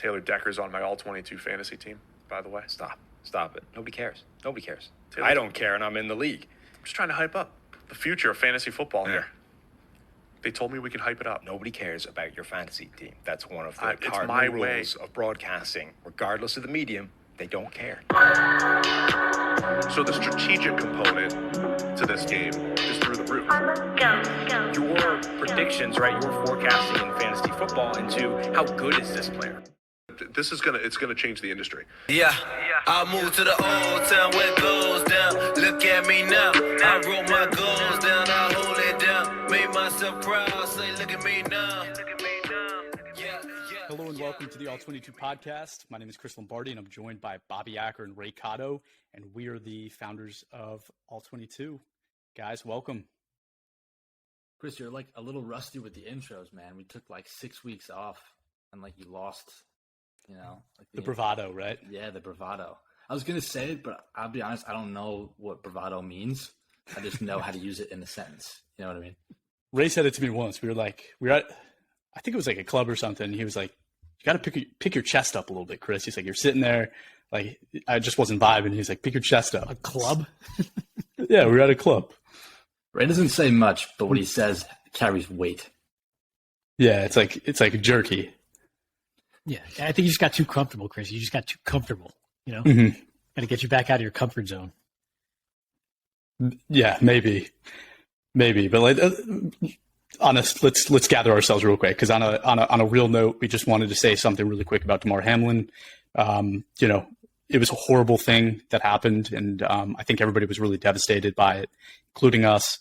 Taylor Decker's on my All-22 fantasy team, by the way. Stop it. Nobody cares. Nobody cares. Taylor, I don't care, and I'm in the league. I'm just trying to hype up the future of fantasy football here. They told me we could hype it up. Nobody cares about your fantasy team. That's one of the It's cardinal my rules way. of broadcasting. Regardless of the medium, they don't care. So the strategic component to this game is through the roof. Your predictions, right? Your forecasting in fantasy football into how good is this player. It's gonna change the industry. Yeah, I moved to the old town where it goes down. Look at me now. I wrote my goals down. I hold it down. Made myself proud. Say, look at me now. Yeah. Hello and welcome to the All-22 podcast. My name is Chris Lombardi and I'm joined by Bobby Acker and Ray Cotto, and we are the founders of All-22. Guys, welcome. Chris, you're like a little rusty with the intros, man. We took like 6 weeks off and like you lost, you know. Like the bravado, right? Yeah, the bravado. I was going to say it, but I'll be honest, I don't know what bravado means. I just know how to use it in a sentence. You know what I mean? Ray said it to me once. We were at, I think it was like a club or something. He was like, you got to pick your chest up a little bit, Chris. He's like, you're sitting there. Like, I just wasn't vibing. He's like, pick your chest up. A club? Yeah, we were at a club. Ray doesn't say much, but what he says carries weight. Yeah, it's like jerky. Yeah, I think you just got too comfortable, Chris. You just got too comfortable, you know? Mm-hmm. Got to get you back out of your comfort zone. Yeah, maybe. But like, let's gather ourselves real quick, because on a real note, we just wanted to say something really quick about Damar Hamlin. You know, it was a horrible thing that happened, and I think everybody was really devastated by it, including us.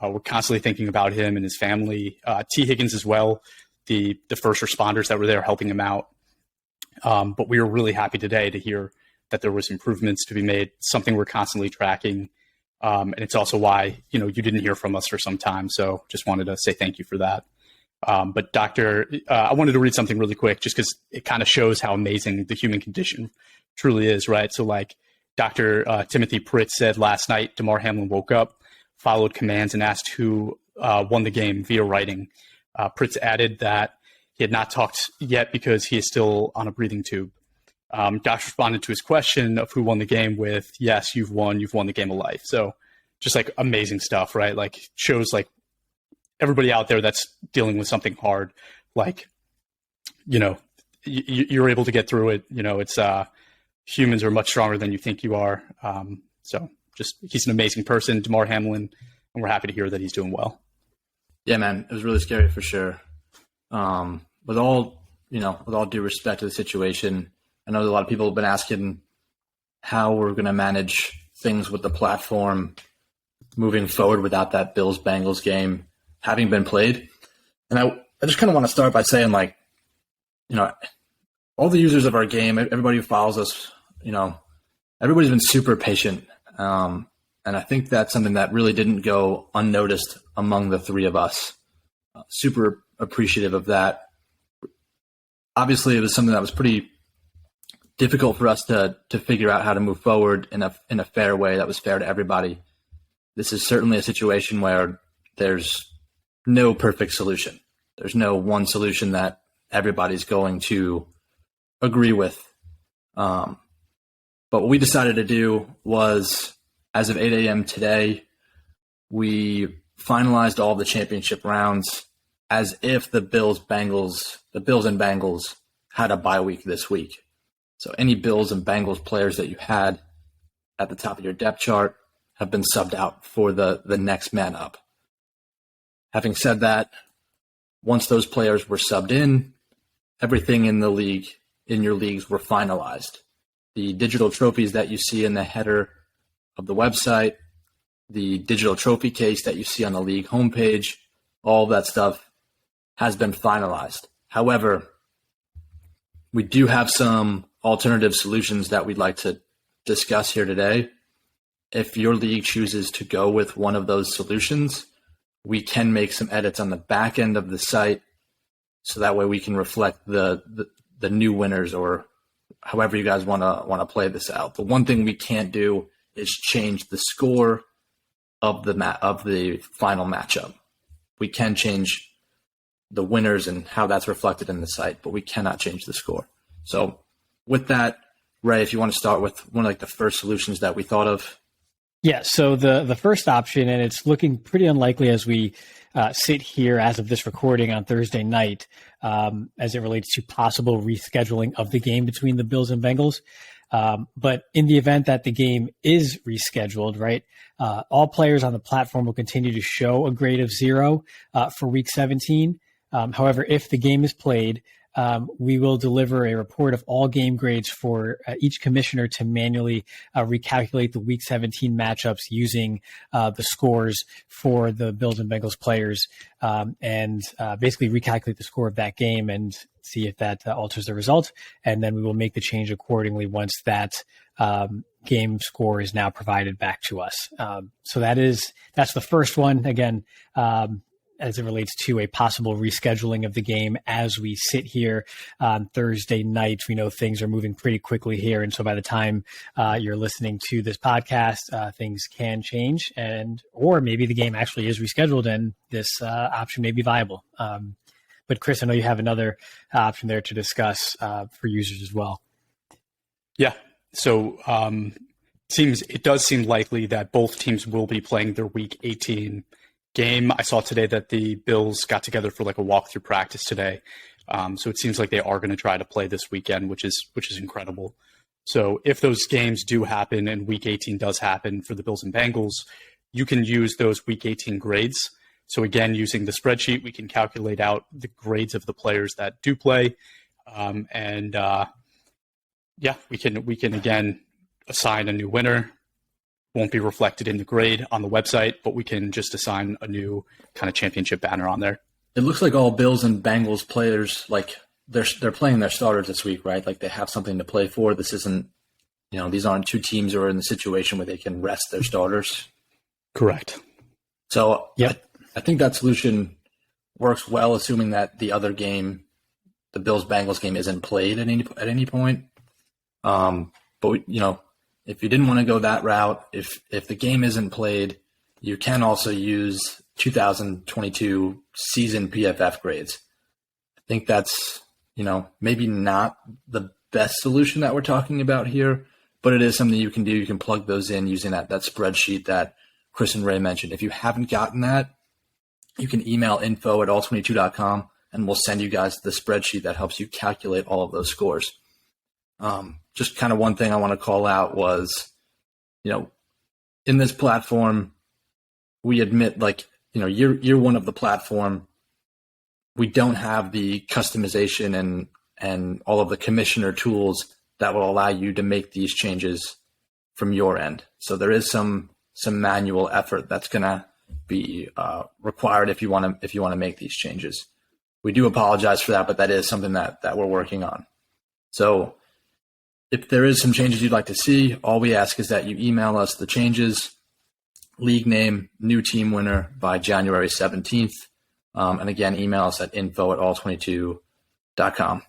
We're constantly thinking about him and his family. T. Higgins as well, the first responders that were there helping him out. But we were really happy today to hear that there was improvements to be made, something we're constantly tracking. And it's also why, you know, you didn't hear from us for some time. So just wanted to say thank you for that. But Doctor, I wanted to read something really quick just because it kind of shows how amazing the human condition truly is, right? So like Dr. Timothy Pritz said last night, Damar Hamlin woke up, followed commands, and asked who won the game via writing. Pritz added that he had not talked yet because he is still on a breathing tube. Josh responded to his question of who won the game with, yes, you've won the game of life. So just like amazing stuff, right? Like shows like everybody out there that's dealing with something hard, like, you know, you're able to get through it. You know, it's humans are much stronger than you think you are. So just, he's an amazing person, Damar Hamlin, and we're happy to hear that he's doing well. Yeah, man, it was really scary for sure. With all due respect to the situation, I know that a lot of people have been asking how we're going to manage things with the platform moving forward without that Bills-Bengals game having been played. And I just kind of want to start by saying, like, you know, all the users of our game, everybody who follows us, you know, everybody's been super patient. And I think that's something that really didn't go unnoticed among the three of us. Super appreciative of that. Obviously, it was something that was pretty difficult for us to figure out how to move forward in a fair way that was fair to everybody. This is certainly a situation where there's no perfect solution. There's no one solution that everybody's going to agree with. But what we decided to do was, as of 8 a.m. today, we finalized all the championship rounds as if the Bills and Bengals had a bye week this week. So any Bills and Bengals players that you had at the top of your depth chart have been subbed out for the next man up. Having said that, once those players were subbed in, everything in your leagues were finalized. The digital trophies that you see in the header of the website, the digital trophy case that you see on the league homepage, all that stuff has been finalized. However, we do have some alternative solutions that we'd like to discuss here today. If your league chooses to go with one of those solutions, we can make some edits on the back end of the site so that way we can reflect the new winners, or however you guys want to play this out. The one thing we can't do is change the score of the final matchup. We can change the winners and how that's reflected in the site, but we cannot change the score. So with that, Ray, if you want to start with one of like the first solutions that we thought of. Yeah, so the first option, and it's looking pretty unlikely as we sit here as of this recording on Thursday night, as it relates to possible rescheduling of the game between the Bills and Bengals. But in the event that the game is rescheduled, right, all players on the platform will continue to show a grade of 0 for Week 17. However, if the game is played, we will deliver a report of all game grades for each commissioner to manually recalculate the Week 17 matchups using the scores for the Bills and Bengals players, and basically recalculate the score of that game and see if that alters the result. And then we will make the change accordingly once that game score is now provided back to us. So that's the first one. Again, as it relates to a possible rescheduling of the game as we sit here on Thursday night. We know things are moving pretty quickly here. And so by the time you're listening to this podcast, things can change, or maybe the game actually is rescheduled and this option may be viable. But Chris, I know you have another option there to discuss for users as well. Yeah. So it does seem likely that both teams will be playing their Week 18 game. I saw today that the Bills got together for like a walkthrough practice today. So it seems like they are going to try to play this weekend, which is incredible. So if those games do happen and Week 18 does happen for the Bills and Bengals, you can use those Week 18 grades. So again, using the spreadsheet, we can calculate out the grades of the players that do play. We can again assign a new winner. Won't be reflected in the grade on the website, but we can just assign a new kind of championship banner on there. It looks like all Bills and Bengals players, like they're playing their starters this week, right? Like they have something to play for. This isn't, these aren't two teams who are in the situation where they can rest their starters. Correct. So yep. I think that solution works well, assuming that the other game, the Bills-Bengals game, isn't played at any point. But if you didn't want to go that route, if the game isn't played, you can also use 2022 season PFF grades. I think that's, maybe not the best solution that we're talking about here, but it is something you can do. You can plug those in using that spreadsheet that Chris and Ray mentioned. If you haven't gotten that, you can email info@all22.com and we'll send you guys the spreadsheet that helps you calculate all of those scores. Just kind of one thing I want to call out was, in this platform, we admit year one of the platform, we don't have the customization and all of the commissioner tools that will allow you to make these changes from your end. So there is some manual effort that's going to be required if you want to make these changes. We do apologize for that, but that is something that we're working on. So if there is some changes you'd like to see, all we ask is that you email us the changes, league name, new team winner by January 17th. And again, email us at info@all22.com.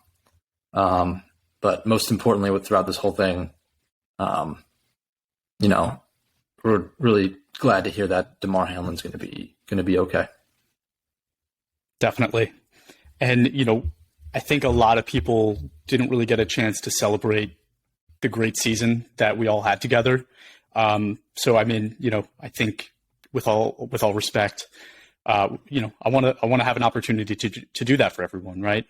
But most importantly, throughout this whole thing, we're really glad to hear that DeMar Hamlin's going to be okay. Definitely. And, I think a lot of people didn't really get a chance to celebrate the great season that we all had together. So, I think with all respect, I want to have an opportunity to do that for everyone, right?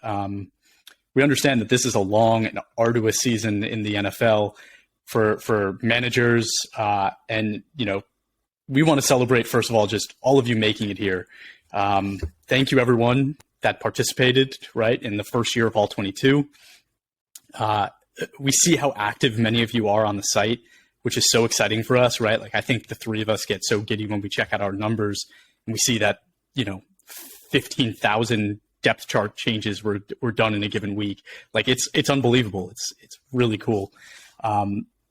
We understand that this is a long and arduous season in the NFL for managers. And we want to celebrate, first of all, just all of you making it here. Thank you, everyone that participated, right, in the first year of All-22. We see how active many of you are on the site, which is so exciting for us, right? Like, I think the three of us get so giddy when we check out our numbers and we see that, 15,000 depth chart changes were done in a given week. Like, it's unbelievable. It's really cool.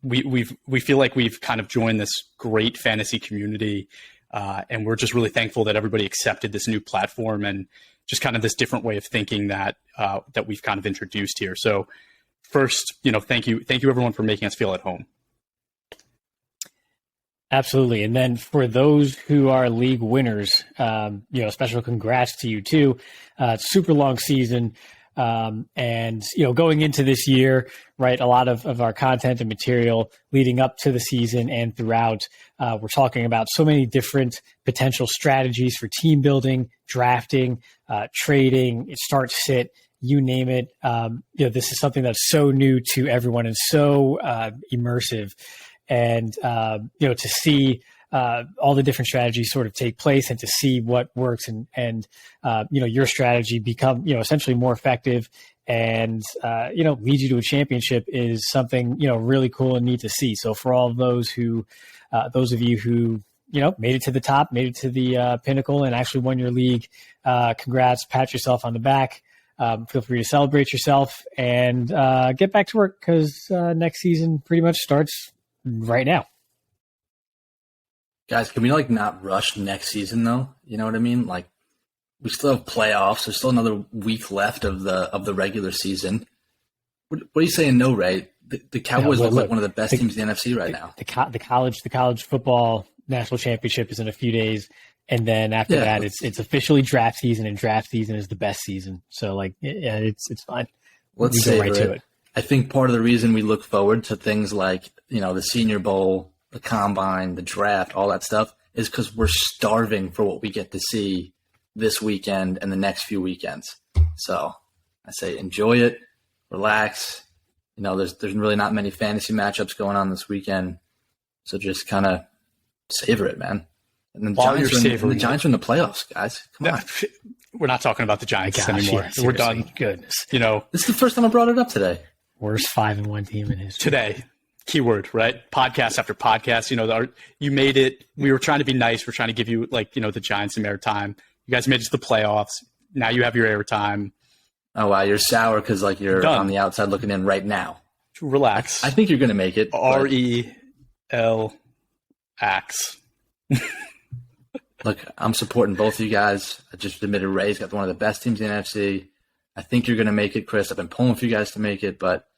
We feel like we've kind of joined this great fantasy community, and we're just really thankful that everybody accepted this new platform and just kind of this different way of thinking that we've kind of introduced here. So first, thank you everyone for making us feel at home. Absolutely. And then for those who are league winners, special congrats to you too. Super long season. And, going into this year, right, a lot of our content and material leading up to the season and throughout, we're talking about so many different potential strategies for team building, drafting, trading, start sit, you name it. This is something that's so new to everyone and so immersive. And, to see all the different strategies sort of take place and to see what works and your strategy become, essentially more effective and, lead you to a championship is something, really cool and neat to see. So for all of those of you who, made it to the top, made it to the pinnacle and actually won your league, congrats, pat yourself on the back. Feel free to celebrate yourself and get back to work because next season pretty much starts right now. Guys, can we not rush next season though? You know what I mean? Like, we still have playoffs. There's still another week left of the regular season. What are you saying? No, Ray? The Cowboys look like one of the best teams in the NFC right now. The college football national championship is in a few days, and then after that, it's officially draft season, and draft season is the best season. So it's fine. Let's go right to it. I think part of the reason we look forward to things like the Senior Bowl, the Combine, the draft, all that stuff is because we're starving for what we get to see this weekend and the next few weekends. So I say enjoy it, relax. There's really not many fantasy matchups going on this weekend, so just kind of savor it, man. And the Giants are in the playoffs, guys. Come on. We're not talking about the Giants anymore. Yeah, we're done. Goodness. This is the first time I brought it up today. Worst 5-1 team in history. Today. Keyword, right? Podcast after podcast. You made it. We were trying to be nice. We're trying to give you the Giants some airtime. You guys made it to the playoffs. Now you have your airtime. Oh wow, you're sour because you're done. On the outside looking in right now. Relax. I think you're going to make it. RELX. Look, I'm supporting both of you guys. I just admitted Ray's got one of the best teams in the NFC. I think you're going to make it, Chris. I've been pulling for you guys to make it, but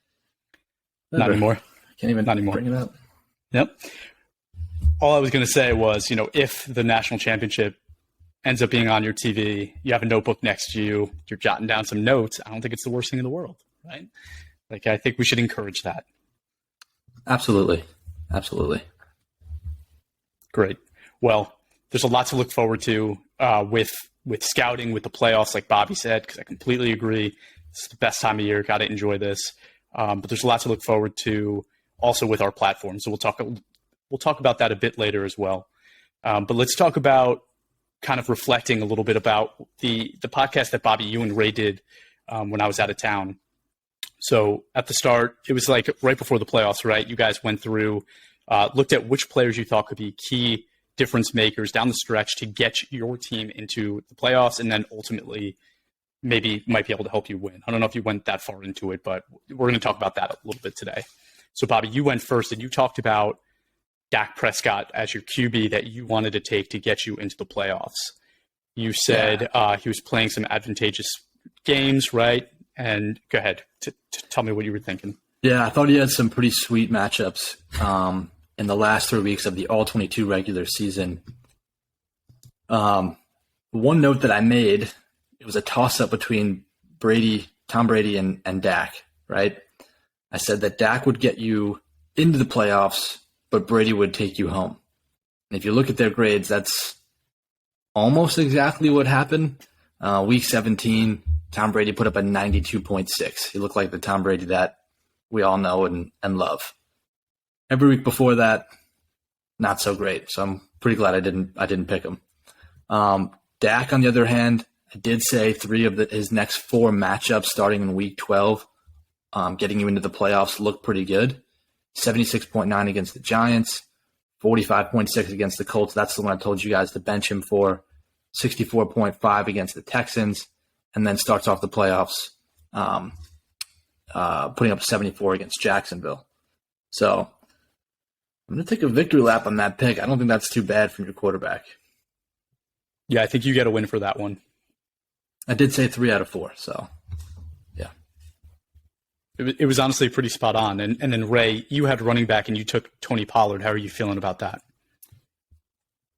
not anymore. Can't even not anymore. Bring it up. Yep. All I was going to say was, if the national championship ends up being on your TV, you have a notebook next to you, you're jotting down some notes. I don't think it's the worst thing in the world, right? I think we should encourage that. Absolutely. Great. Well, there's a lot to look forward to with scouting, with the playoffs, like Bobby said, because I completely agree. It's the best time of year. Got to enjoy this. But there's a lot to look forward to also with our platform. So we'll talk about that a bit later as well. But let's talk about kind of reflecting a little bit about the podcast that Bobby, you and Ray did when I was out of town. So at the start, it was right before the playoffs, right? You guys went through, looked at which players you thought could be key difference makers down the stretch to get your team into the playoffs, and then ultimately maybe might be able to help you win. I don't know if you went that far into it, but we're going to talk about that a little bit today. So Bobby, you went first, and you talked about Dak Prescott as your QB that you wanted to take to get you into the playoffs. You said he was playing some advantageous games, right? And go ahead, tell me what you were thinking. Yeah, I thought he had some pretty sweet matchups in the last 3 weeks of the All-22 regular season. One note that I made, it was a toss-up between Tom Brady and Dak, right? I said that Dak would get you into the playoffs, but Brady would take you home. And if you look at their grades, that's almost exactly what happened. Week 17, Tom Brady put up a 92.6. He looked like the Tom Brady that we all know and love. Every week before that, not so great. So I'm pretty glad I didn't pick him. Dak, on the other hand, I did say 3 of his next 4 matchups starting in week 12, getting you into the playoffs, look pretty good. 76.9 against the Giants, 45.6 against the Colts. That's the one I told you guys to bench him for. 64.5 against the Texans, and then starts off the playoffs putting up 74 against Jacksonville. So I'm going to take a victory lap on that pick. I don't think that's too bad from your quarterback. Yeah, I think you get a win for that one. I did say 3 out of 4, so yeah. It was honestly pretty spot on. And then, Ray, you had running back and you took Tony Pollard. How are you feeling about that?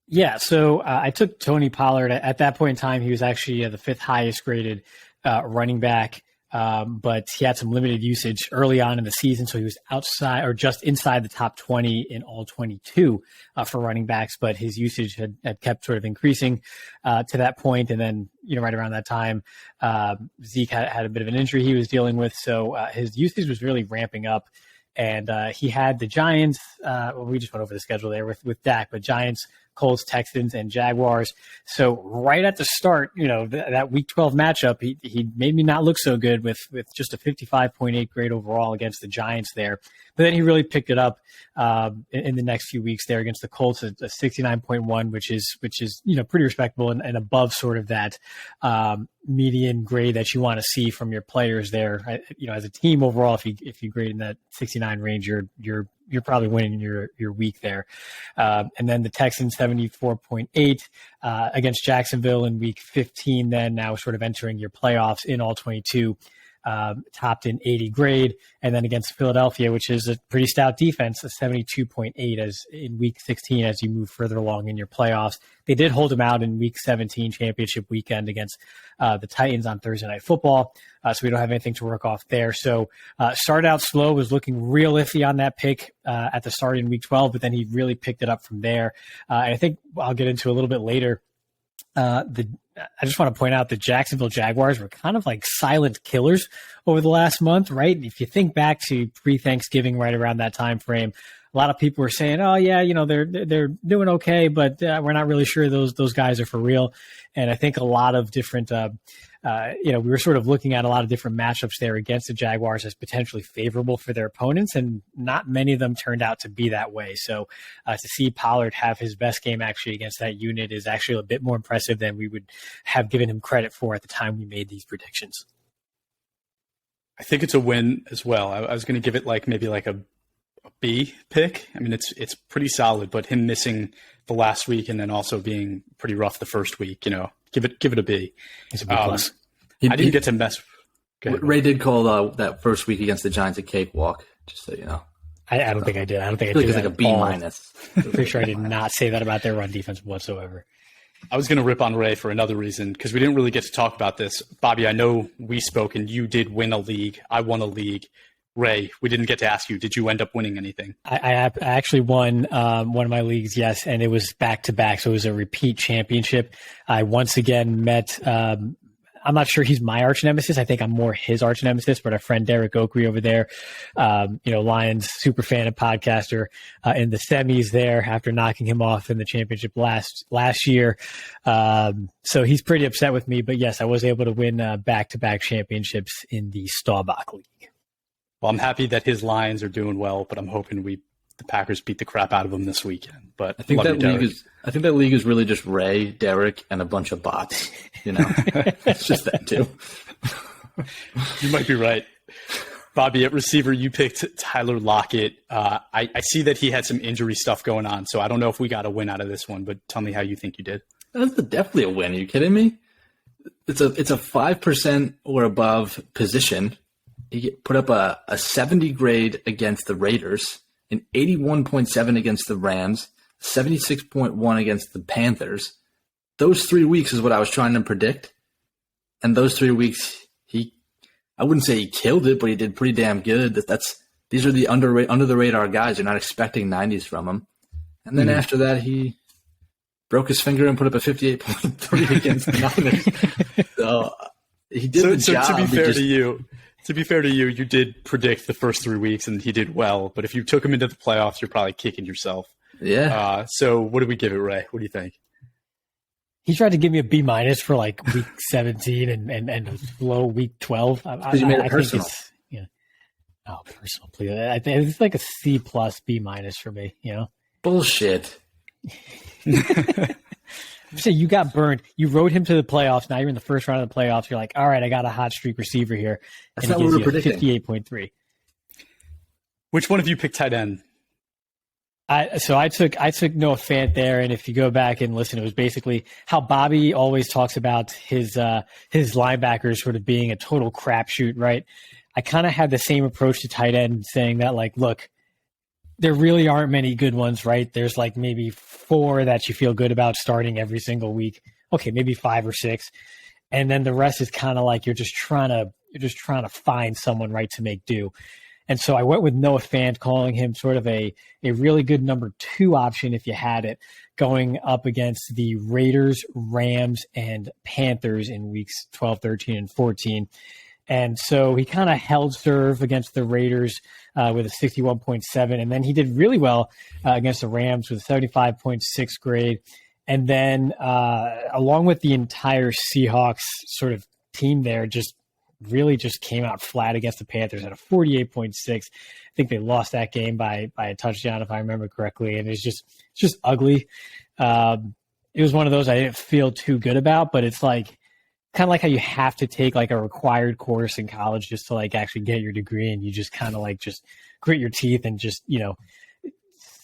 Yeah, so I took Tony Pollard. At that point in time, he was actually the 5th highest graded running back but he had some limited usage early on in the season, so he was outside or just inside the top 20 in all 22 for running backs, but his usage had kept sort of increasing to that point. And then, right around that time, Zeke had a bit of an injury he was dealing with, so his usage was really ramping up. And he had the Giants. We just went over the schedule there with Dak, but Giants, Colts, Texans, and Jaguars. So right at the start, that Week 12 matchup, he made me not look so good with just a 55.8 grade overall against the Giants there. But then he really picked it up in the next few weeks there against the Colts, a 69.1, which is pretty respectable and above sort of that median grade that you want to see from your players there. As a team overall, if you grade in that 69 range, you're probably winning your week there. And then the Texans 74.8 against Jacksonville in week 15, then now sort of entering your playoffs in all 22. Topped in 80 grade, and then against Philadelphia, which is a pretty stout defense, a 72.8 as in week 16 as you move further along in your playoffs. They did hold him out in week 17 championship weekend against the Titans on Thursday Night Football, so we don't have anything to work off there. So started out slow, was looking real iffy on that pick at the start in week 12, but then he really picked it up from there. And I think I'll get into a little bit later. I just want to point out the Jacksonville Jaguars were kind of like silent killers over the last month, right? If you think back to pre-Thanksgiving, right around that time frame, a lot of people were saying, "Oh yeah, they're doing okay, but we're not really sure those guys are for real." And I think a lot of different, we were sort of looking at a lot of different matchups there against the Jaguars as potentially favorable for their opponents, and not many of them turned out to be that way. So to see Pollard have his best game actually against that unit is actually a bit more impressive than we would have given him credit for at the time we made these predictions. I think it's a win as well. I was going to give it maybe a B pick. I mean, it's pretty solid, but him missing the last week and then also being pretty rough the first week, give it a B. It's a B plus. I didn't get to mess. Ray did call that first week against the Giants a cakewalk, just so you know. I don't think I did. I don't think I feel did. Like it's like a B minus. I'm pretty sure I did not say that about their run defense whatsoever. I was going to rip on Ray for another reason because we didn't really get to talk about this. Bobby, I know we spoke and you did win a league. I won a league. Ray, we didn't get to ask you. Did you end up winning anything? I actually won one of my leagues, yes, and it was back-to-back, so it was a repeat championship. I once again met I'm not sure he's my arch nemesis. I think I'm more his arch nemesis, but our friend Derek Oakrey over there, Lions super fan and podcaster in the semis there after knocking him off in the championship last year. So he's pretty upset with me, but yes, I was able to win back-to-back championships in the Staubach League. Well, I'm happy that his Lions are doing well, but I'm hoping the Packers beat the crap out of them this weekend. But I think that league is really just Ray, Derek, and a bunch of bots. It's just that too. You might be right. Bobby, at receiver, you picked Tyler Lockett. I see that he had some injury stuff going on, so I don't know if we got a win out of this one, but tell me how you think you did. That's definitely a win. Are you kidding me? It's a 5% or above position. He put up a 70 grade against the Raiders, an 81.7 against the Rams, 76.1 against the Panthers. Those 3 weeks is what I was trying to predict. And those 3 weeks, I wouldn't say he killed it, but he did pretty damn good. These are the under the radar guys. You're not expecting 90s from him. And then after that, he broke his finger and put up a 58.3 against the Niners. So he did the job. To be fair to you, you did predict the first 3 weeks and he did well. But if you took him into the playoffs, you're probably kicking yourself. Yeah. So what do we give it, Ray? What do you think? He tried to give me a B minus for week 17 and a low week 12. Because you made it personal. Personal, please. I think it's like a C plus B minus for me. Bullshit. So you got burned. You rode him to the playoffs. Now you're in the first round of the playoffs. You're like, all right, I got a hot streak receiver here. That's not what we were predicting. 58.3. Which one of you picked tight end? I took Noah Fant there, and if you go back and listen, it was basically how Bobby always talks about his linebackers sort of being a total crapshoot, right? I kind of had the same approach to tight end, saying that look, there really aren't many good ones, right? There's maybe 4 that you feel good about starting every single week. Okay, maybe 5 or 6. And then the rest is kind of you're just trying to you're just trying to find someone right to make do. And so I went with Noah Fant, calling him sort of a really good number 2 option if you had it, going up against the Raiders, Rams, and Panthers in weeks 12, 13, and 14. And so he kind of held serve against the Raiders with a 61.7. And then he did really well against the Rams with a 75.6 grade. And then along with the entire Seahawks sort of team there, just came out flat against the Panthers at a 48.6. I think they lost that game by a touchdown, if I remember correctly. And it's just ugly. It was one of those I didn't feel too good about, but it's like kind of like how you have to take like a required course in college just to like actually get your degree, and you just kind of like just grit your teeth and just,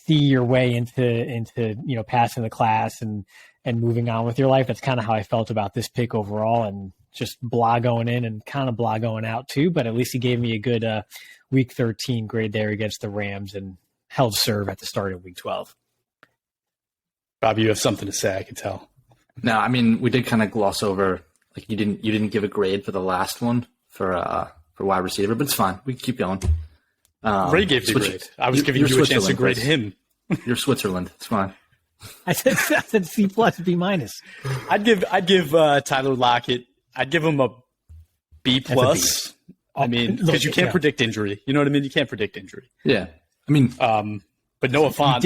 see your way into passing the class and moving on with your life. That's kind of how I felt about this pick overall, and just blah going in and kind of blah going out too. But at least he gave me a good week 13 grade there against the Rams and held serve at the start of week 12. Bobby, you have something to say, I can tell. No, I mean, we did kind of gloss over, like you didn't give a grade for the last one for wide receiver, but it's fine. We can keep going. Ray gave the grade. I was giving you a chance to grade him. You're Switzerland. It's fine. I said C+, B-. I'd give Tyler Lockett. I'd give him a B+. I mean, because you can't predict injury. You know what I mean? You can't predict injury. Yeah. I mean, but Noah Fant,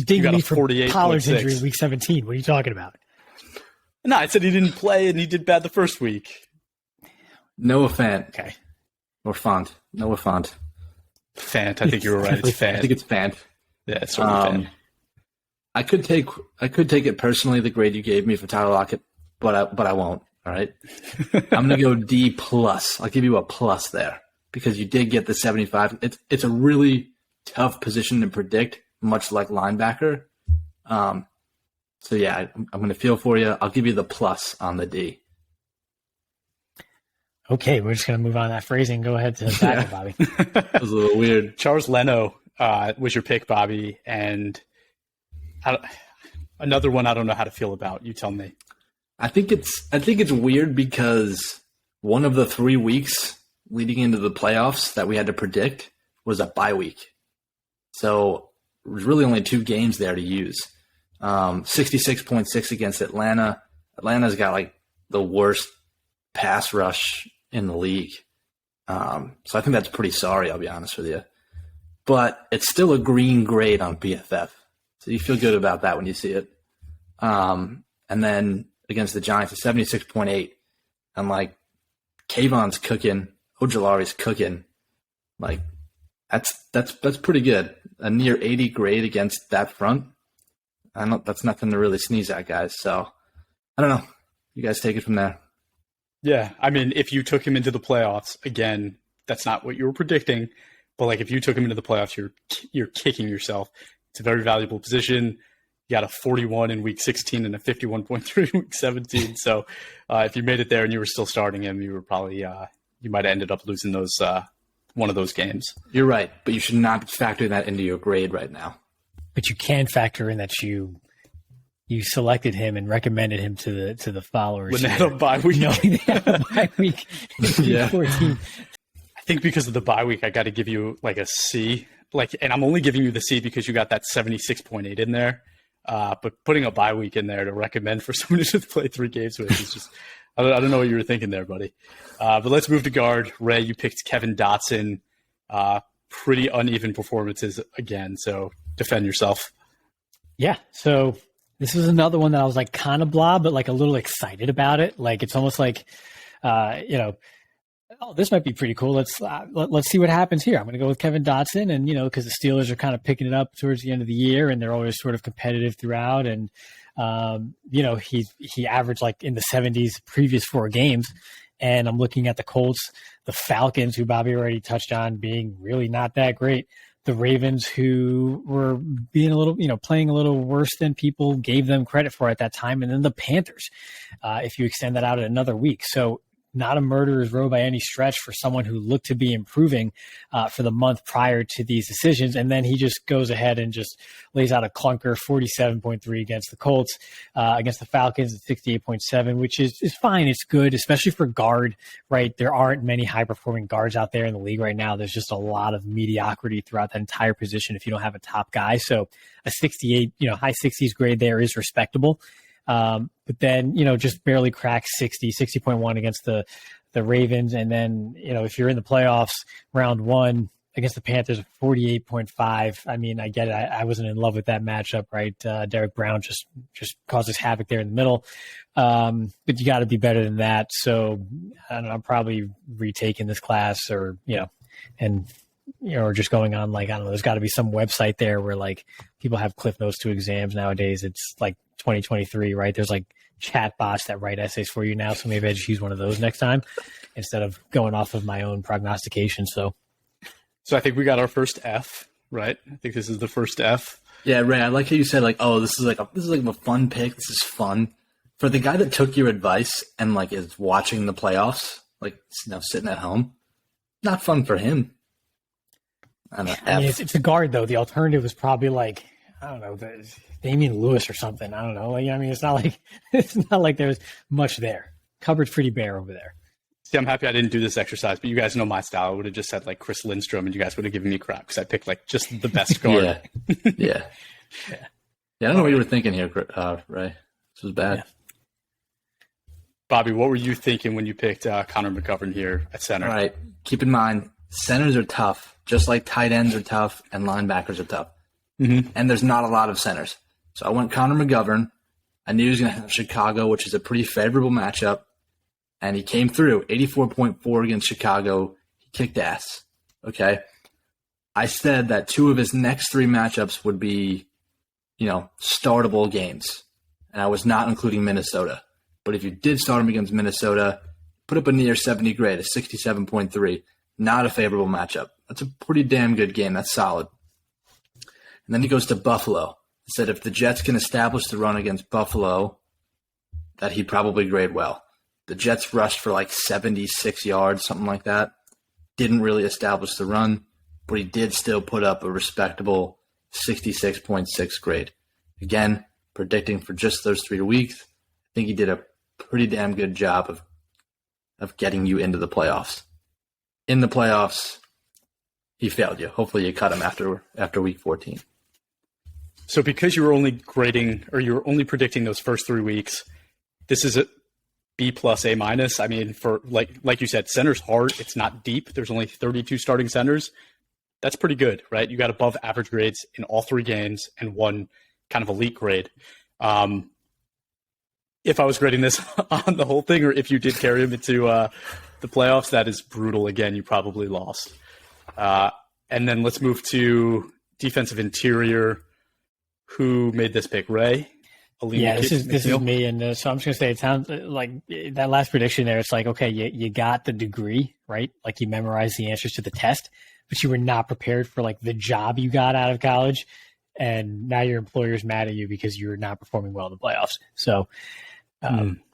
you got a me for 48. Pollard's injury in week 17. What are you talking about? No, I said he didn't play and he did bad the first week. Noah Fant. Okay. Or Font. Noah Fant. Fant. I think you were right. It's Fant. I think it's Fant. Yeah, it's sort of Fant. I could take it personally, the grade you gave me for Tyler Lockett, but I won't. All right. I'm gonna go D+. I'll give you a plus there because you did get the 75. It's a really tough position to predict, much like linebacker. So yeah, I'm gonna feel for you. I'll give you the plus on the D. Okay, we're just gonna move on that phrasing. Go ahead to tackle, Bobby. That was a little weird. Charles Leno was your pick, Bobby, and another one I don't know how to feel about. You tell me. I think it's weird because one of the 3 weeks leading into the playoffs that we had to predict was a bye week. So there's really only 2 games there to use. 66.6 against Atlanta. Atlanta's got like the worst pass rush in the league. So I think that's pretty sorry, I'll be honest with you. But it's still a green grade on PFF. So you feel good about that when you see it. And then against the Giants, a 76.8. I'm like, Kayvon's cooking. Ojolari's cooking. Like, that's pretty good. A near 80 grade against that front. That's nothing to really sneeze at, guys. So, I don't know. You guys take it from there. Yeah, I mean, if you took him into the playoffs, again, that's not what you were predicting. But, like, if you took him into the playoffs, you're kicking yourself. It's a very valuable position. You got a 41 in week 16 and a 51.3 in week 17. So if you made it there and you were still starting him, you were probably you might have ended up losing those one of those games. You're right, but you should not factor that into your grade right now. But you can factor in that you selected him and recommended him to the followers. When they had a bye week. No, they had a bye week in Yeah. 14. I think because of the bye week, I got to give you like a C. And I'm only giving you the C because you got that 76.8 in there. But putting a bye week in there to recommend for somebody to play 3 games with is just, I don't know what you were thinking there, buddy. But let's move to guard. Ray, you picked Kevin Dotson. Pretty uneven performances again, so defend yourself. Yeah, so this is another one that I was like kind of blah, but like a little excited about it. Like it's almost like, oh, this might be pretty cool. Let's see what happens here. I'm going to go with Kevin Dotson, and because the Steelers are kind of picking it up towards the end of the year, and they're always sort of competitive throughout. And he averaged like in the 70s previous 4 games. And I'm looking at the Colts, the Falcons, who Bobby already touched on, being really not that great. The Ravens, who were being a little, playing a little worse than people gave them credit for at that time. And then the Panthers, if you extend that out another week. So not a murderer's row by any stretch for someone who looked to be improving for the month prior to these decisions. And then he just goes ahead and just lays out a clunker 47.3 against the Colts, against the Falcons at 68.7, which is fine. It's good, especially for guard, right? There aren't many high-performing guards out there in the league right now. There's just a lot of mediocrity throughout that entire position if you don't have a top guy. So a 68, high 60s grade there is respectable. But then, just barely crack 60.1 against the Ravens. And then, if you're in the playoffs, round one against the Panthers, 48.5. I mean, I get it. I wasn't in love with that matchup, right? Derek Brown just causes havoc there in the middle. But you got to be better than that. So I don't know, I'm probably retaking this class or just going on, like, I don't know, there's got to be some website there where, like, people have Cliff Notes to exams nowadays. It's like 2023, right? There's like chat bots that write essays for you now. So maybe I just use one of those next time instead of going off of my own prognostication. So I think we got our first F, right? I think this is the first F. Yeah, Ray, I like how you said, like, oh, this is like a fun pick. This is fun. For the guy that took your advice and, like, is watching the playoffs, like, sitting at home, not fun for him. I mean, it's a guard, though. The alternative was probably, like, I don't know, Damian Lewis or something. I don't know. Like, I mean, it's not like there's much there. Cupboard's pretty bare over there. See, I'm happy I didn't do this exercise, but you guys know my style. I would have just said, like, Chris Lindstrom, and you guys would have given me crap because I picked, like, just the best guard. Yeah. I don't know what you were thinking here, Ray. This was bad. Yeah. Bobby, what were you thinking when you picked Connor McGovern here at center? All right. Keep in mind, centers are tough, just like tight ends are tough and linebackers are tough. Mm-hmm. And there's not a lot of centers. So I went Connor McGovern. I knew he was going to have Chicago, which is a pretty favorable matchup. And he came through, 84.4 against Chicago. He kicked ass. Okay. I said that two of his next three matchups would be, startable games. And I was not including Minnesota. But if you did start him against Minnesota, put up a near 70 grade, a 67.3. Not a favorable matchup. That's a pretty damn good game. That's solid. And then he goes to Buffalo. He said if the Jets can establish the run against Buffalo, that he'd probably grade well. The Jets rushed for like 76 yards, something like that. Didn't really establish the run, but he did still put up a respectable 66.6 grade. Again, predicting for just those 3 weeks, I think he did a pretty damn good job of getting you into the playoffs. In the playoffs, he failed you. Hopefully you cut him after week 14. So because you were only grading, or you were only predicting those first 3 weeks, this is a B plus A minus. I mean, for like you said, center's hard. It's not deep. There's only 32 starting centers. That's pretty good, right? You got above average grades in all 3 games and one kind of elite grade. If I was grading this on the whole thing, or if you did carry him into the playoffs, that is brutal. Again, you probably lost. And then let's move to defensive interior. Who made this pick? Ray? This is me. And so I'm just going to say, it sounds like that last prediction there. It's like, okay, you got the degree, right? Like you memorized the answers to the test, but you were not prepared for like the job you got out of college. And now your employer's mad at you because you're not performing well in the playoffs. So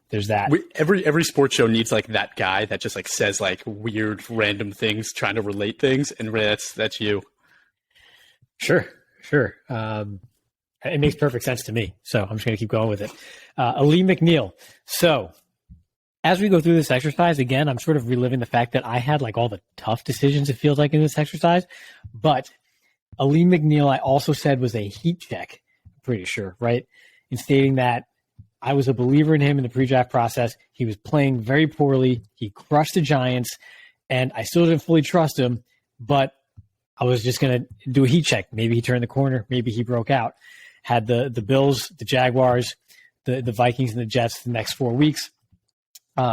there's that. Every sports show needs like that guy that just like says like weird, random things, trying to relate things. And Ray, that's you. Sure. It makes perfect sense to me. So I'm just going to keep going with it. Ali McNeil. So as we go through this exercise, again, I'm sort of reliving the fact that I had like all the tough decisions, it feels like, in this exercise. But Ali McNeil, I also said, was a heat check, I'm pretty sure, right? In stating that I was a believer in him in the pre-draft process. He was playing very poorly. He crushed the Giants, and I still didn't fully trust him, but I was just going to do a heat check. Maybe he turned the corner. Maybe he broke out. Had the Bills, the Jaguars, the Vikings, and the Jets the next 4 weeks,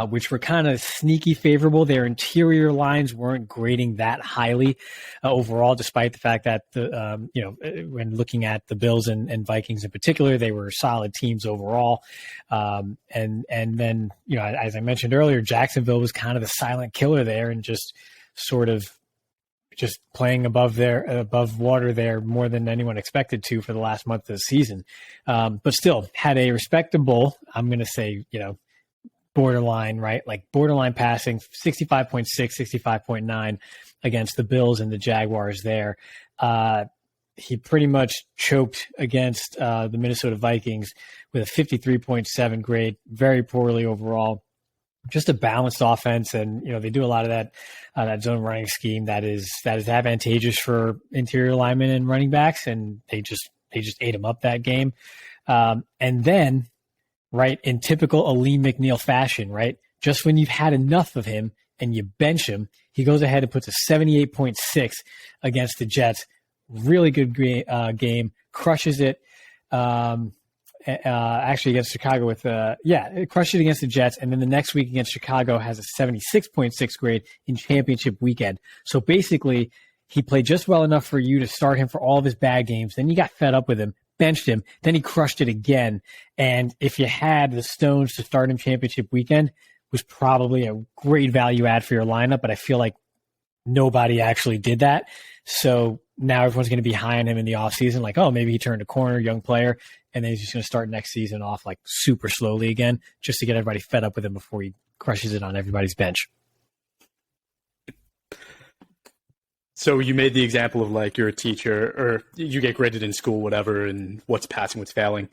which were kind of sneaky favorable. Their interior lines weren't grading that highly overall, despite the fact that when looking at the Bills and Vikings in particular, they were solid teams overall. And then as I mentioned earlier, Jacksonville was kind of the silent killer there, and just sort of just playing above water there more than anyone expected to for the last month of the season. But still had a respectable, I'm going to say, borderline, right? Like borderline passing, 65.6, 65.9 against the Bills and the Jaguars there. He pretty much choked against the Minnesota Vikings with a 53.7 grade, very poorly overall. Just a balanced offense, and they do a lot of that zone running scheme that is advantageous for interior linemen and running backs, and they just ate him up that game. And then, right, in typical Aleem McNeil fashion, right, just when you've had enough of him and you bench him, he goes ahead and puts a 78.6 against the Jets. Really good game, crushes it. Actually against Chicago with it crushed it against the Jets, and then the next week against Chicago has a 76.6 grade in championship weekend. So basically, he played just well enough for you to start him for all of his bad games. Then you got fed up with him, benched him, then he crushed it again. And if you had the stones to start him championship weekend, was probably a great value add for your lineup. But I feel like nobody actually did that. So now everyone's going to be high on him in the offseason, like, oh, maybe he turned a corner, young player, and then he's just going to start next season off like super slowly again, just to get everybody fed up with him before he crushes it on everybody's bench. So you made the example of like you're a teacher or you get graded in school, whatever, and what's passing, what's failing.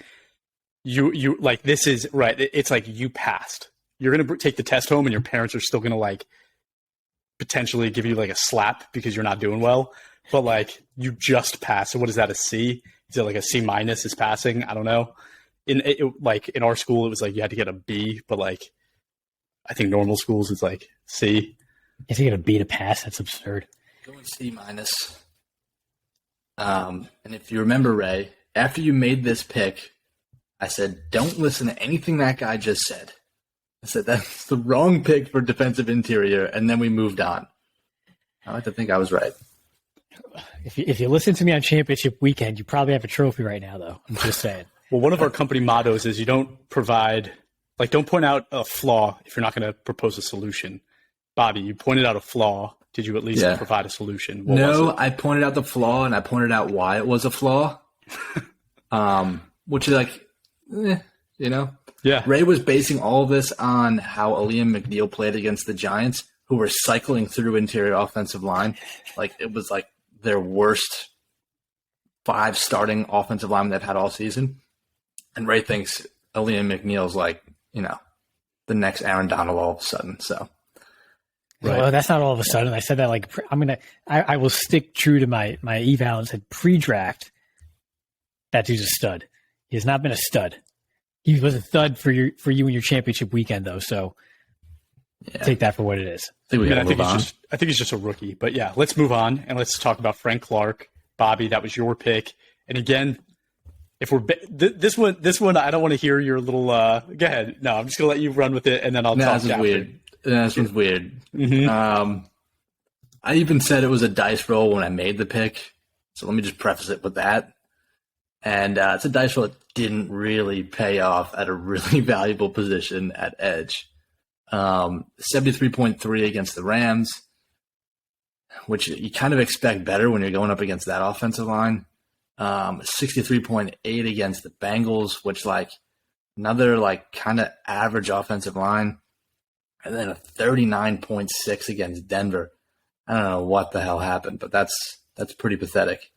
You like, this is right. It's like you passed. You're going to take the test home and your parents are still going to like potentially give you like a slap because you're not doing well. But like you just passed. So what is that, a C? Is it like a C minus is passing? I don't know. In our school, it was like you had to get a B, but like I think normal schools it's like C. If you get a B to pass, that's absurd. Going C minus. And if you remember, Ray, after you made this pick, I said, don't listen to anything that guy just said. I said, that's the wrong pick for defensive interior, and then we moved on. I like to think I was right. If you listen to me on championship weekend, you probably have a trophy right now, though. I'm just saying. Well, one of our company mottos is you don't provide, like, don't point out a flaw if you're not going to propose a solution. Bobby, you pointed out a flaw. Did you at least provide a solution? No, I pointed out the flaw, and I pointed out why it was a flaw. Which is like, Yeah. Ray was basing all of this on how Aleem McNeil played against the Giants, who were cycling through interior offensive line. Like, it was like their worst 5 starting offensive linemen they've had all season. And Ray thinks Aleem McNeil's like, the next Aaron Donald all of a sudden. So, right. Well, that's not all of a sudden. I said that like I will stick true to my eval and said pre-draft. That dude's a stud. He has not been a stud. He was a stud for you in your championship weekend, though. So take that for what it is. I think he's just a rookie. But yeah, let's move on and let's talk about Frank Clark. Bobby, that was your pick. And again, if we're this one, I don't want to hear your little. Go ahead. No, I'm just gonna let you run with it, and then I'll talk. This is weird. This one's weird. Mm-hmm. I even said it was a dice roll when I made the pick. So let me just preface it with that. And it's a dice roll that didn't really pay off at a really valuable position at edge. 73.3 against the Rams, which you kind of expect better when you're going up against that offensive line. 63.8 against the Bengals, which like another like kind of average offensive line. And then a 39.6 against Denver. I don't know what the hell happened, but that's pretty pathetic.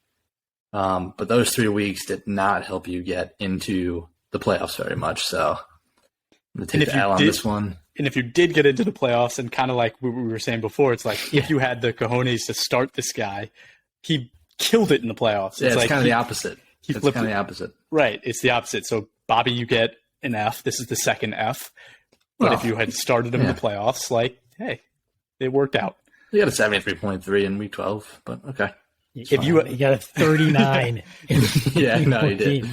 But those 3 weeks did not help you get into the playoffs very much. So I'm going to take the L on this one. And if you did get into the playoffs, and kind of like we were saying before, it's like if you had the cojones to start this guy, he killed it in the playoffs. Yeah, it's like kind of the opposite. It's kind of the opposite. Right. It's the opposite. So, Bobby, you get an F. This is the second F. But if you had started him in the playoffs, like, hey, it worked out. You got a 73.3 in week 12, but okay. If you got a 39. Yeah, no, he did.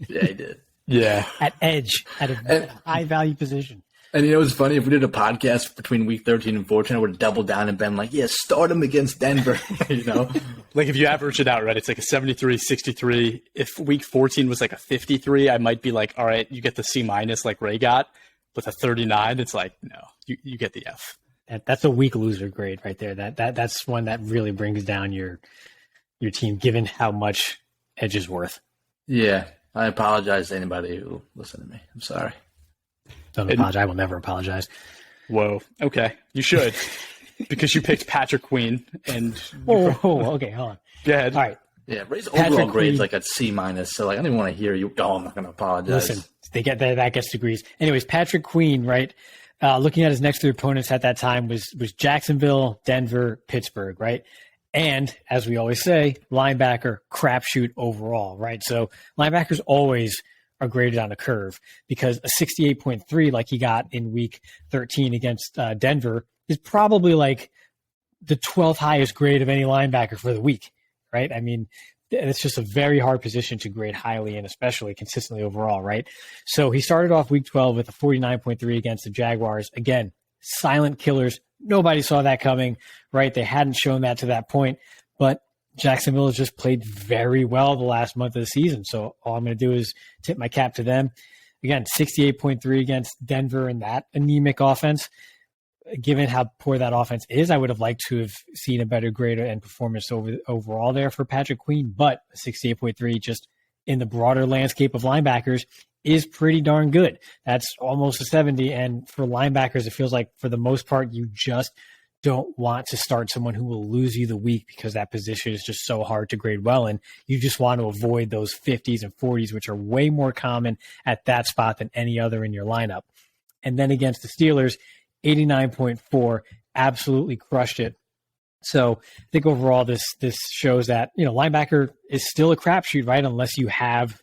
Yeah, he did. Yeah. At edge, at a high value position. And you know what's funny? If we did a podcast between week 13 and 14, I would have doubled down and been like, yeah, start him against Denver. Like if you average it out, right, it's like a 73, 63. If week 14 was like a 53, I might be like, all right, you get the C minus like Ray got. With a 39, it's like, no, you get the F. That's a weak loser grade right there. That's one that really brings down your team, given how much edge is worth. Yeah, I apologize to anybody who listened to me. I'm sorry. Don't apologize. I will never apologize. Whoa. Okay. You should. Because you picked Patrick Queen and Whoa, okay, hold on. Go ahead. All right. Yeah, Ray's Patrick overall grade's Queen- like a C minus, so like I don't even want to hear you. Oh, I'm not going to apologize. Listen, that gets degrees. Anyways, Patrick Queen, right? Looking at his next 3 opponents at that time was Jacksonville, Denver, Pittsburgh, right? And as we always say, linebacker crapshoot overall, right? So linebackers always are graded on a curve because a 68.3 like he got in week 13 against Denver is probably like the 12th highest grade of any linebacker for the week, right? I mean, it's just a very hard position to grade highly and especially consistently overall, right? So he started off week 12 with a 49.3 against the Jaguars. Again, silent killers. Nobody saw that coming, right? They hadn't shown that to that point, but Jacksonville has just played very well the last month of the season. So all I'm going to do is tip my cap to them. Again, 68.3 against Denver and that anemic offense. Given how poor that offense is, I would have liked to have seen a better grade and performance overall there for Patrick Queen, but 68.3 just in the broader landscape of linebackers is pretty darn good. That's almost a 70. And for linebackers, it feels like for the most part, you just don't want to start someone who will lose you the week because that position is just so hard to grade well. And you just want to avoid those 50s and 40s, which are way more common at that spot than any other in your lineup. And then against the Steelers, 89.4, absolutely crushed it. So I think overall this shows that, linebacker is still a crapshoot, right? Unless you have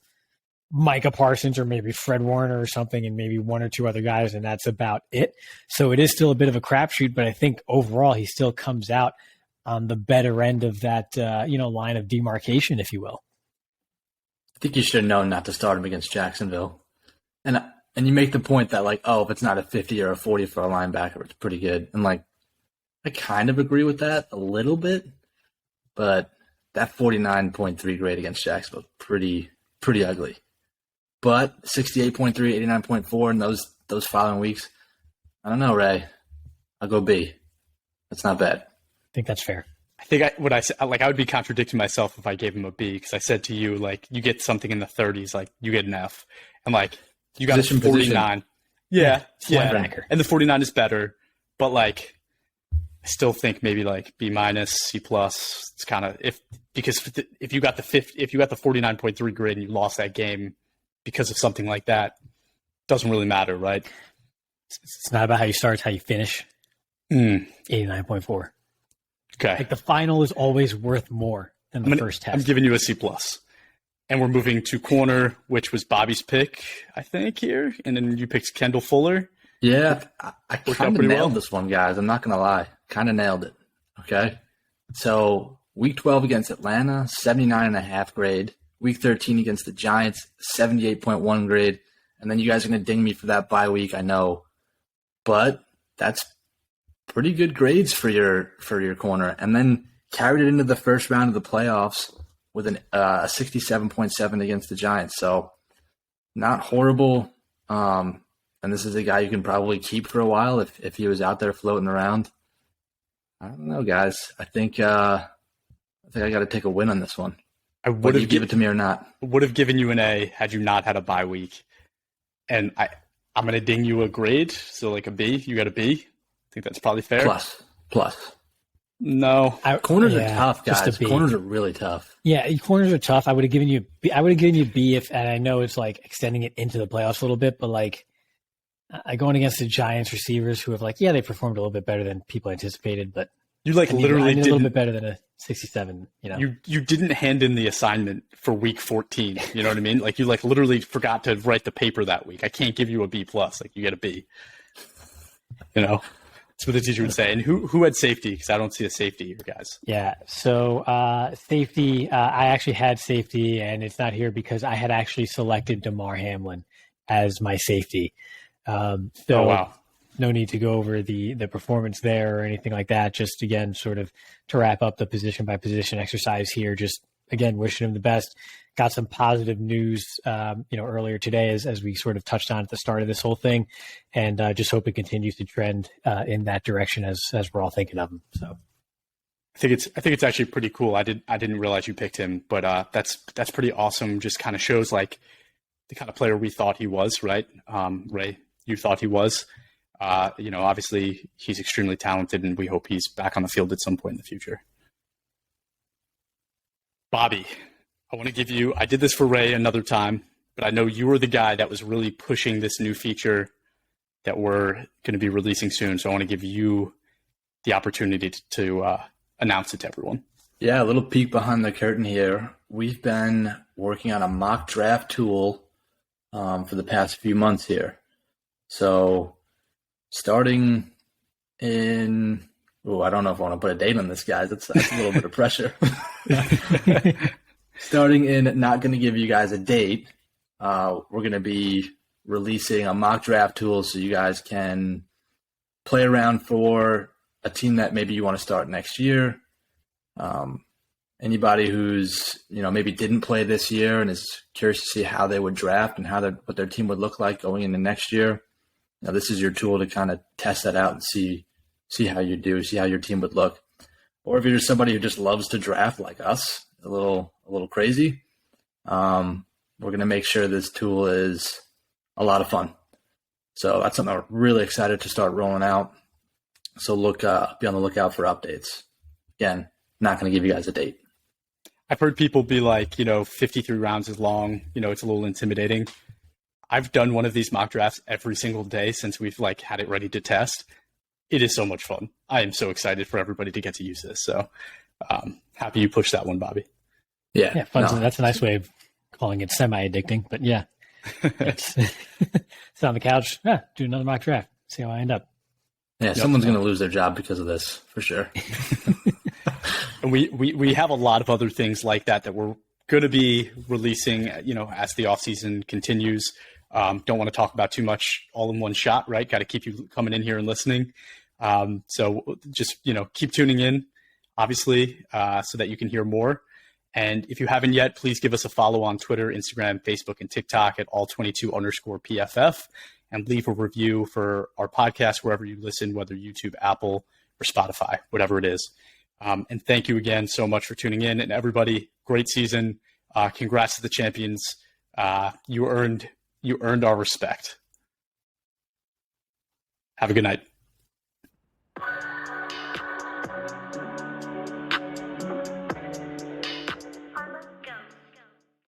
Micah Parsons or maybe Fred Warner or something and maybe one or two other guys, and that's about it. So it is still a bit of a crapshoot, but I think overall he still comes out on the better end of that, line of demarcation, if you will. I think you should have known not to start him against Jacksonville. And you make the point that, like, oh, if it's not a 50 or a 40 for a linebacker, it's pretty good. And, like, I kind of agree with that a little bit, but that 49.3 grade against Jacksonville is pretty ugly. But 68.3, 89.4 in those following weeks, I don't know, Ray. I'll go B. That's not bad. I think that's fair. I think I would be contradicting myself if I gave him a B because I said to you, like, you get something in the 30s, like, you get an F. And, like, you got a 49. Yeah. And the 49 is better. But, like, I still think maybe, like, B minus, C plus. It's kind of if you got the 49.3 grade and you lost that game because of something like that, doesn't really matter, right? It's not about how you start, it's how you finish. 89.4. Okay. Like the final is always worth more than the first test. I'm giving you a C plus. And we're moving to corner, which was Bobby's pick, I think, here. And then you picked Kendall Fuller. Yeah, I kind of nailed well. this one, guys. I'm not going to lie. Kind of nailed it. Okay. So week 12 against Atlanta, 79.5 grade. Week 13 against the Giants, 78.1 grade. And then you guys are going to ding me for that bye week, I know. But that's pretty good grades for your corner. And then carried it into the first round of the playoffs with a 67.7 against the Giants. So not horrible. And this is a guy you can probably keep for a while if he was out there floating around. I don't know, guys. I think I got to take a win on this one. I would have give it to me or not. Would have given you an A had you not had a bye week. And I'm going to ding you a grade. So like a B, you got a B. I think that's probably fair. Plus. No. Corners are tough, guys. Just a B. Corners are really tough. Yeah, corners are tough. I would have given you B if, and I know it's like extending it into the playoffs a little bit, but like going against the Giants receivers who have they performed a little bit better than people anticipated, but you literally did a little bit better than a 67. You didn't hand in the assignment for week 14. You know what I mean? Like you literally forgot to write the paper that week. I can't give you a B plus. Like you get a B. That's what the teacher would say. And who had safety? Because I don't see a safety here, guys. Yeah. So safety, I actually had safety, and it's not here because I had actually selected Damar Hamlin as my safety. Oh, wow. No need to go over the performance there or anything like that. Just, again, sort of to wrap up the position by position exercise here, just, again, wishing him the best. Got some positive news, earlier today as we sort of touched on at the start of this whole thing, and just hope it continues to trend in that direction as we're all thinking of him. So, I think it's actually pretty cool. I didn't realize you picked him, but that's pretty awesome. Just kind of shows like the kind of player we thought he was, right? Ray, you thought he was. Obviously he's extremely talented, and we hope he's back on the field at some point in the future. Bobby, I want to give you, I did this for Ray another time, but I know you were the guy that was really pushing this new feature that we're going to be releasing soon. So I want to give you the opportunity to announce it to everyone. Yeah, a little peek behind the curtain here. We've been working on a mock draft tool for the past few months here. So starting in, I don't know if I want to put a date on this, guys. That's a little bit of pressure. Starting in, not going to give you guys a date. We're going to be releasing a mock draft tool so you guys can play around for a team that maybe you want to start next year. Anybody who's, maybe didn't play this year and is curious to see how they would draft and what their team would look like going into next year. This is your tool to kind of test that out and see how you do, see how your team would look. Or if you're just somebody who just loves to draft like us, a little crazy, we're going to make sure this tool is a lot of fun. So that's something we're really excited to start rolling out. So be on the lookout for updates. Again, not going to give you guys a date. I've heard people be like, 53 rounds is long. It's a little intimidating. I've done one of these mock drafts every single day since we've had it ready to test. It is so much fun. I am so excited for everybody to get to use this. So happy you pushed that one, Bobby. Yeah, fun. No. That's a nice way of calling it semi-addicting. But yeah, sit on the couch, do another mock draft, see how I end up. Yeah, someone's going to lose their job because of this, for sure. And we have a lot of other things like that we're going to be releasing, as the offseason continues. Don't want to talk about too much all in one shot, right? Got to keep you coming in here and listening. So just, keep tuning in, obviously, so that you can hear more. And if you haven't yet, please give us a follow on Twitter, Instagram, Facebook, and TikTok at all22_PFF, and leave a review for our podcast wherever you listen, whether YouTube, Apple, or Spotify, whatever it is. And thank you again so much for tuning in. And everybody, great season. Congrats to the champions. You earned our respect. Have a good night.